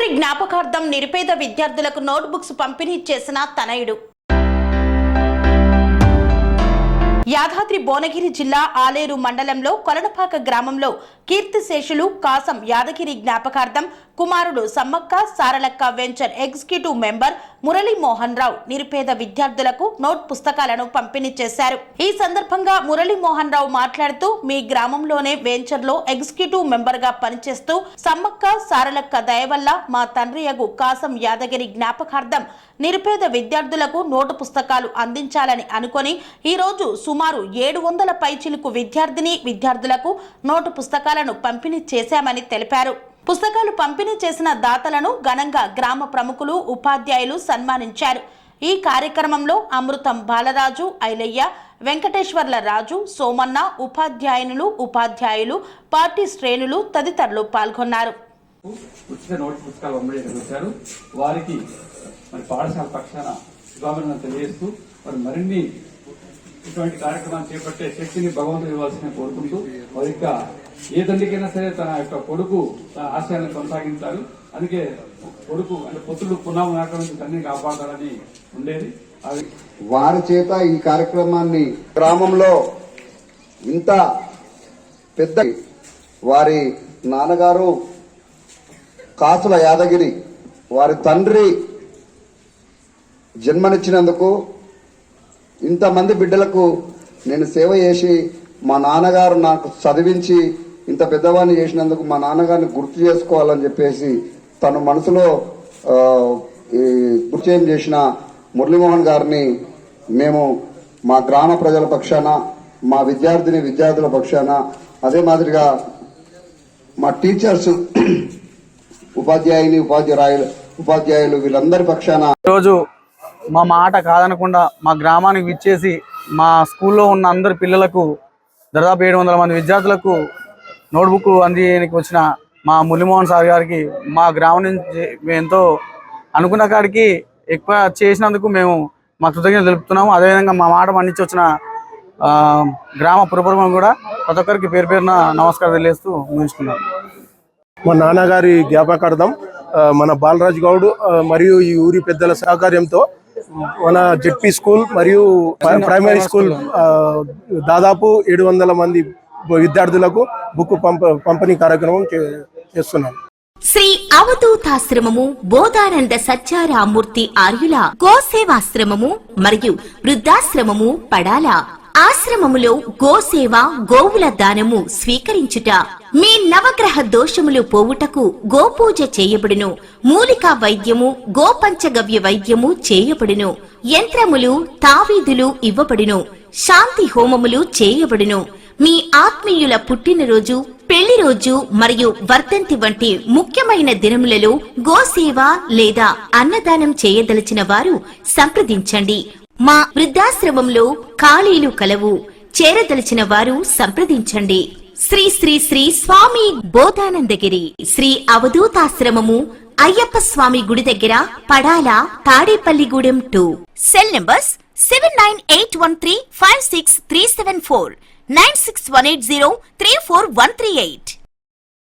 యాదగిరి జ్ఞాపకార్థం నిరుపేద విద్యార్థులకు నోట్బుక్స్ పంపిణీ చేసిన తనయుడు. యాదాద్రి భువనగిరి జిల్లా ఆలేరు మండలంలో కొలనపాక గ్రామంలో కీర్తిశేషులు కాసం యాదగిరి జ్ఞాపకార్థం కుమారుడు Sammakka Saralakka venture executive member Murali Mohan Rao నిరుపేద విద్యార్థులకు నోట్ పుస్తకాలను పంపిణీ చేశారు. ఈ సందర్భంగా మురళీ మోహన్ రావు మాట్లాడుతూ, మీ గ్రామంలోనే వెంచర్ లో ఎగ్జిక్యూటివ్ మెంబర్ గా పనిచేస్తూ సమ్మక్క సారలక్క దయ వల్ల మా తండ్రియగు కాసం యాదగిరి జ్ఞాపకార్థం నిరుపేద విద్యార్థులకు నోటు పుస్తకాలు అందించాలని అనుకొని ఈ రోజు సుమారు 700 పైచిలుకు విద్యార్థులకు నోటు పుస్తకాలను పంపిణీ చేశామని తెలిపారు. పుస్తకాలు పంపిణీ చేసిన దాతలను ఘనంగా గ్రామ ప్రముఖులు, ఉపాధ్యాయులు సన్మానించారు. ఈ కార్యక్రమంలో అమృతం బాలరాజు, ఐలయ్య, వెంకటేశ్వర్ల రాజు, సోమన్న, ఉపాధ్యాయులు, పార్టీ శ్రేణులు తదితరులు పాల్గొన్నారు. పాఠశాల పక్షాన శుభాభినందనలు తెలియజేస్తూ మరిన్ని ఇటువంటి కార్యక్రమాలు చేపట్టే శక్తిని భగవంతుడు ఇవ్వాల్సిన కోరుకుంటూ వారి యొక్క ఏ తండ్రికైనా సరే తన యొక్క కొడుకు తన ఆశయాన్ని కొనసాగించారు. అందుకే కొడుకు అంటే పుత్రుడు పునాము నాటడం నుంచి తండ్రిని కాపాడాలని ఉండేది. వారి చేత ఈ కార్యక్రమాన్ని గ్రామంలో ఇంత పెద్ద వారి నాన్నగారు కాసుల యాదగిరి వారి తండ్రి జన్మనిచ్చినందుకు ఇంతమంది బిడ్డలకు నేను సేవ చేసి మా నాన్నగారు నాకు చదివించి ఇంత పెద్దవాడిని చేసినందుకు మా నాన్నగారిని గుర్తు చేసుకోవాలని చెప్పేసి తను మనసులో గుర్తు చేసిన మురళీమోహన్ గారిని మేము మా గ్రామ ప్రజల పక్షాన, మా విద్యార్థుల పక్షాన, అదే మాదిరిగా మా టీచర్స్, ఉపాధ్యాయులు వీళ్ళందరి పక్షాన ఈరోజు మా మాట కాదనకుండా మా గ్రామానికి విచ్చేసి మా స్కూల్లో ఉన్న అందరి పిల్లలకు దాదాపు 700 మంది విద్యార్థులకు నోట్బుక్ అందించడానికి వచ్చిన మా మురళీమోహన్ సార్ గారికి మా గ్రామం నుంచి ఎంతో అనుకున్న కాడికి ఎక్కువ చేసినందుకు మేము మా కృతజ్ఞతలు తెలుపుతున్నాము. అదేవిధంగా మా మాట మన్నించి వచ్చిన గ్రామ పురప్రముఖులు కూడా ప్రతి ఒక్కరికి పేరు పేరున నమస్కారం తెలియజేస్తూ ముగించుకున్నాం. మా నాన్నగారి జ్ఞాపకార్థం మన బాలరాజ్ గౌడ్ మరియు ఈ ఊరి పెద్దల సహకార్యంతో మన జెడ్పీ స్కూల్ మరియు ప్రైమరీ స్కూల్ దాదాపు 700 మంది విద్యార్థులకు బుక్ పంపిణీ కార్యక్రమం చేస్తున్నాం. శ్రీ అవధూతాశ్రమము, బోధానంద సత్యారామూర్తి ఆర్యుల గోసేవాశ్రమము మరియు వృద్ధాశ్రమము పడాల ఆశ్రమములో గోసేవ, గోవుల దానము స్వీకరించుట, మీ నవగ్రహ దోషములు పోవుటకు గోపూజ చేయబడును, మూలికా వైద్యము, గోపంచగవ్య వైద్యము చేయబడును, యంత్రములు, తావీదులు ఇవ్వబడును, శాంతి హోమములు చేయబడును. మీ ఆత్మీయుల పుట్టినరోజు, పెళ్లి రోజు మరియు వర్ధంతి వంటి ముఖ్యమైన దినములలో గోసేవ లేదా అన్నదానం చేయదలిచిన వారు సంప్రదించండి. మా వృద్ధాశ్రమంలో ఖాళీలు కలవు. చేరదలిచిన వారు సంప్రదించండి. శ్రీ శ్రీ శ్రీ స్వామి బోధానందగిరి శ్రీ అవధూతాశ్రమము, అయ్యప్ప స్వామి గుడి దగ్గర, పడాల, తాడేపల్లిగూడెం 2. Cell numbers 7981356374, 96180341138.